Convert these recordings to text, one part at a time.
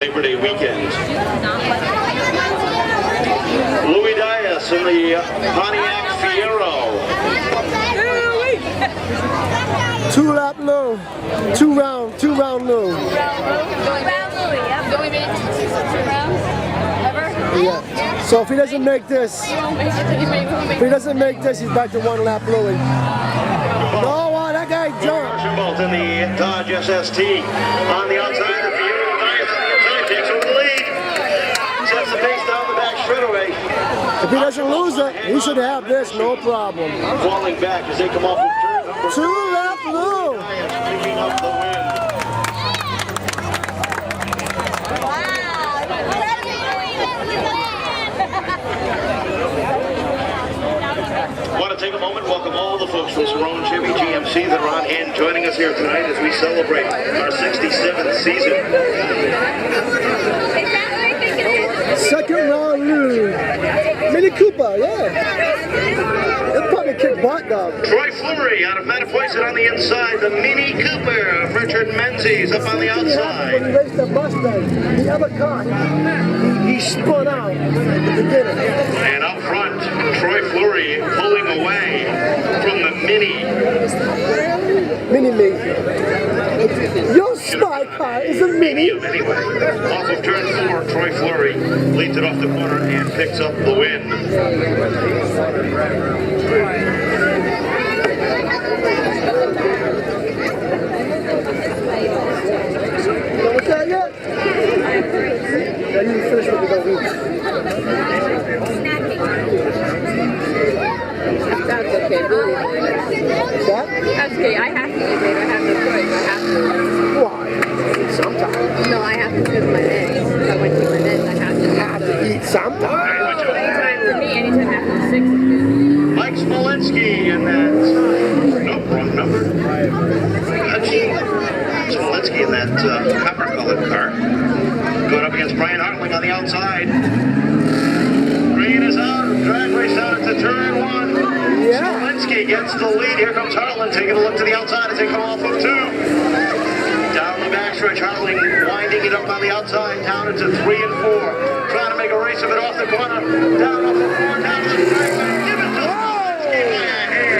Labor Day weekend. Louie Dias in the Pontiac Fiero. Two lap low, two round low. Going back, Louie, yep. Two rounds? Ever? Yeah. So if he doesn't make this, he's back to one lap Louie. No, wow, that guy jumped. Archibald in the Dodge SST on the outside of the Fiero. Dias on the inside takes over the lead. Sets the pace down the back straightaway. If he doesn't lose it, he should have this, no problem. Falling back as they come off of turn number 2 lap low. Dias picking up the win. Want to take a moment, welcome all the folks from Cerrone Chevy GMC that are on hand joining us here tonight as we celebrate our 67th season. Second round Louie. Mini Cooper, yeah. It'll probably kick butt though. Troy Fleury out of Mattapoisett on the inside. The Mini Cooper of Richard Menzies up on the outside. When he raced the Mustang, the other car, he spun out at the beginning. And up front, Troy Fleury pulling away from the Mini. Mini-me. Your spy car is a mini. Anyway, off of turn 4, Troy Fleury leads it off the corner and picks up the win. You what's that yet? Yeah, you can finish what you don't eat. That's okay, really. What's that? That's okay, I have to eat later. I have no choice. I have to. Why? Sometimes. No, I have to because of my meds. If I went to my meds, I have to. Eat sometimes. Anytime for me, anytime after 6 is good. Mike Smolenski in that, nope, wrong number. Smolenski in that copper-colored car. Going up against Brian Hartling on the outside. Green is out, drag race out into turn 1. Yeah. Smolenski gets the lead. Here comes Hartling taking a look to the outside as they come off of 2. Down the backstretch, Hartling winding it up on the outside, down into 3 and 4. Trying to make a race of it off the corner. Down off the 4, down to the dragway. Give it to Smolenski by a hair.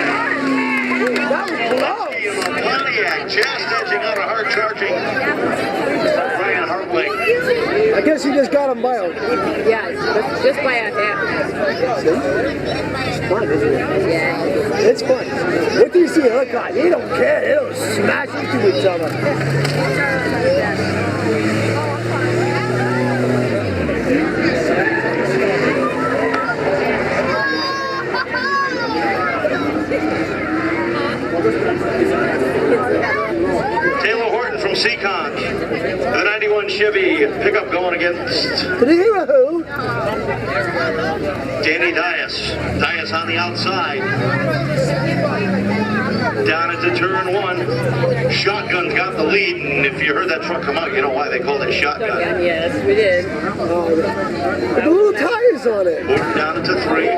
That was close. Pontiac just edging out a hard charging Brian Hartling. I guess he just got him by a... Yeah, just by a half. It's fun, isn't it? Yeah. It's fun. What do you see other guys? They don't care. They'll smash into each other. Taylor Horton from Seekonk. The 91 Chevy pickup going against Did he hear a who? Danny Dias. Dias on the outside. Down into turn 1. Shotgun's got the lead, and if you heard that truck come out, you know why they called it Shotgun. Yes, we did. With the little tires on it. Horton down into 3.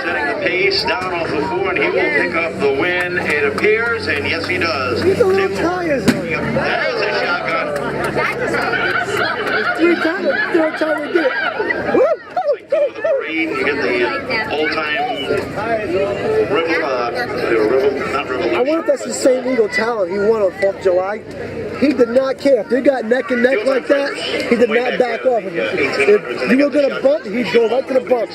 Setting the pace down off of 4, and he will pick up the win, it appears, and yes, he does. With the little tires on it. There's a shotgun. Three times, third time we did it. Woo! You get the old-time I wonder if that's the same Eagle Talent he won on 4th of July. He did not care. If they got neck and neck like that, he did not back off. If you were going to bump, he'd go right to the bump.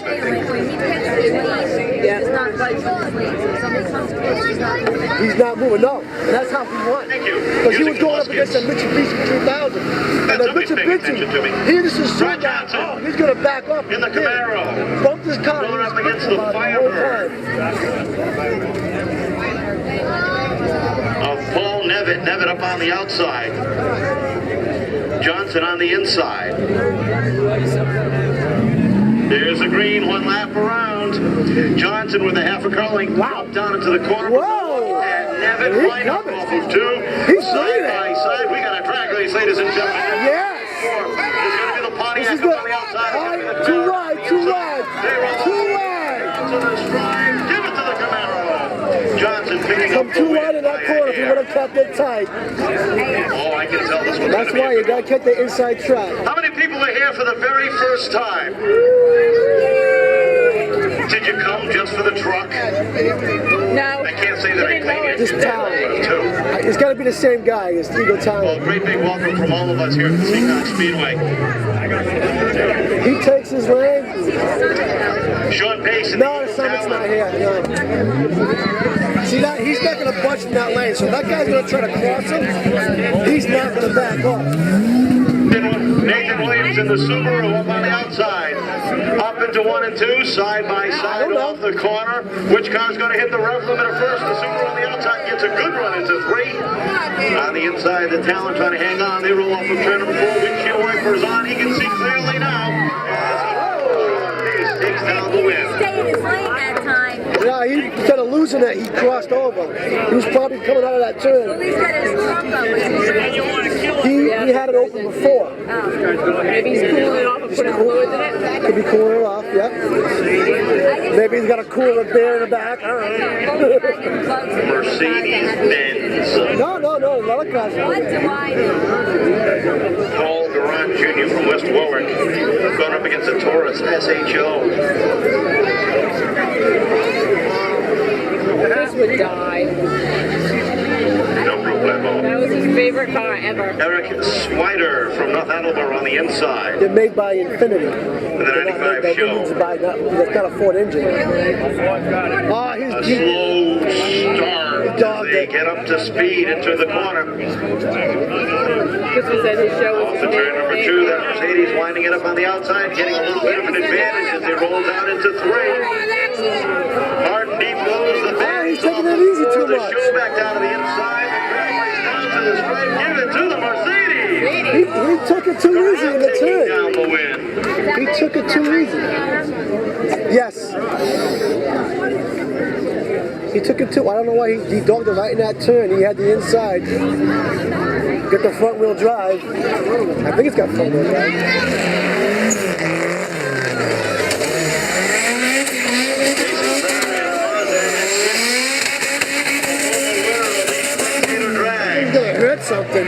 He's not moving, no. That's how he won. Because he was going up against a Mitsubishi 2000. And the Mitsubishi, he just assumed that, oh, he's going to back off. In the Camaro. Bumped his car. Going up against the Firebird. Of Paul Nevitt up on the outside. Johnson on the inside. There's a green, 1 lap around. Johnson with a half a curling. Wow. Down into the corner. Whoa. And Nevitt right off of 2. He's side by side. We got a drag race, ladies and gentlemen. Yes. It's going to be the Pontiac This is up on the outside. All right, too wide. Give it to the Camaro. Johnson picking up Come the too win wide in that by a corner if you hair. want to kept it tight. Oh, I can tell this one's That's gonna be why you gotta keep the inside track. How many people are here for the very first time? Did you come just for the truck? No. I can't say that I claim it. Just talent. Two. It's gotta be the same guy. It's Eagle Well, Talent. great big welcome from all of us here at the Seekonk Speedway. He takes his lane. Short pace. No, the Summit's not here. No. See that? He's not gonna budge in that lane. So that guy's gonna try to cross him. He's not gonna back off. Nathan Williams in the Subaru up on the outside. Up into 1 and 2, side by side off the corner. Which car's going to hit the rev limiter first? The Subaru on the outside gets a good run into 3. On the inside, the Talent trying to hang on. They roll off of turn number 4. Windshield wipers on. He can see clearly now. Pace takes down the win. Stay in his lane that time. Yeah, he instead of losing it, he crossed over. He was probably coming out of that turn. He's got his trunk up. He had it open before. Maybe he's cooling it off and putting fluids in it. Could be cooling it off, yeah. Maybe he's got a cooler bear in the back. I don't know. Mercedes-Benz. No, a lot of guys. What do I know? Paul Durant Jr. from West Warwick going up against a Taurus SHO. This would die. No problemo. That was his favorite car ever. Eric Swider from North Attleboro on the inside. They're made by Infinity. The 95 show. That's not a Ford engine. Oh, A slow start as they get up to speed into the corner. This was at his show. Off to turn number 2, that Mercedes winding it up on the outside, getting a little bit of an advantage as they roll down into 3. Hard and deep goes the Benz. He's taking it easy too The much. show back down to the inside. The dragways down to the stripe. Give it to the Mercedes. He took it too easy in the Taking turn. down the win. He took it too easy. Yes. He took it too. I don't know why he dogged it right in that turn. He had the inside. Get the front wheel drive. I think it's got front wheel drive. Spectator Drags. He's gonna hurt something.